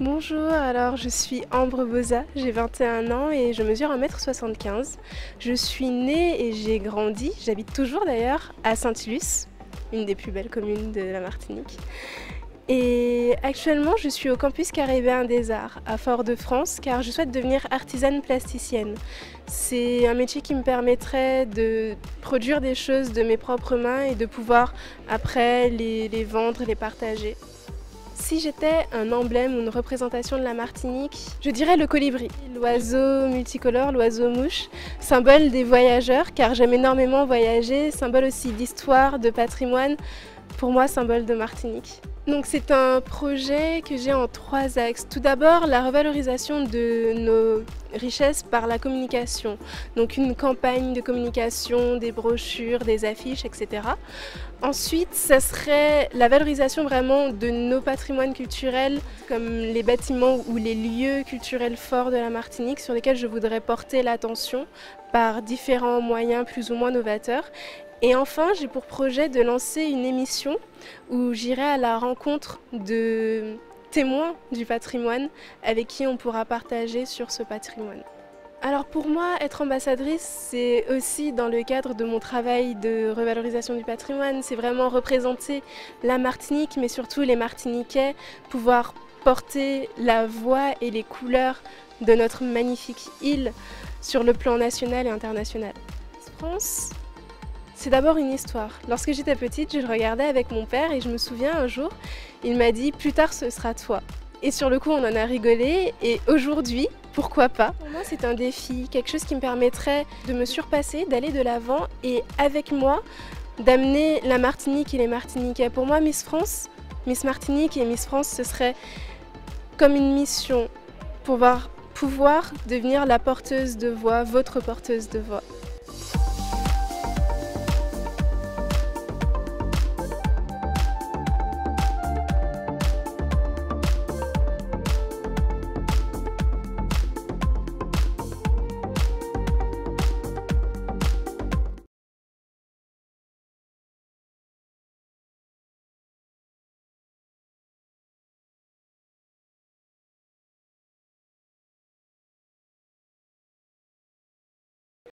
Bonjour, alors je suis Ambre Boza, j'ai 21 ans et je mesure 1,75 m. Je suis née et j'ai grandi, j'habite toujours d'ailleurs, à Saint-Yulus, une des plus belles communes de la Martinique. Et actuellement, je suis au campus caribéen des arts à Fort-de-France car je souhaite devenir artisane plasticienne. C'est un métier qui me permettrait de produire des choses de mes propres mains et de pouvoir après les vendre, les partager. Si j'étais un emblème ou une représentation de la Martinique, je dirais le colibri, l'oiseau multicolore, l'oiseau mouche, symbole des voyageurs car j'aime énormément voyager, symbole aussi d'histoire, de patrimoine, pour moi symbole de Martinique. Donc c'est un projet que j'ai en 3 axes. Tout d'abord, la revalorisation de nos richesses par la communication. Donc une campagne de communication, des brochures, des affiches, etc. Ensuite, ça serait la valorisation vraiment de nos patrimoines culturels, comme les bâtiments ou les lieux culturels forts de la Martinique sur lesquels je voudrais porter l'attention par différents moyens plus ou moins novateurs. Et enfin, j'ai pour projet de lancer une émission où j'irai à la rencontre de témoins du patrimoine avec qui on pourra partager sur ce patrimoine. Alors pour moi, être ambassadrice, c'est aussi dans le cadre de mon travail de revalorisation du patrimoine, c'est vraiment représenter la Martinique, mais surtout les Martiniquais, pouvoir porter la voix et les couleurs de notre magnifique île sur le plan national et international. France, c'est d'abord une histoire. Lorsque j'étais petite, je le regardais avec mon père et je me souviens un jour, il m'a dit « plus tard ce sera toi ». Et sur le coup, on en a rigolé et aujourd'hui, pourquoi pas? Pour moi, c'est un défi, quelque chose qui me permettrait de me surpasser, d'aller de l'avant et avec moi, d'amener la Martinique et les Martiniquais. Pour moi, Miss France, Miss Martinique et Miss France, ce serait comme une mission pour pouvoir devenir la porteuse de voix, votre porteuse de voix.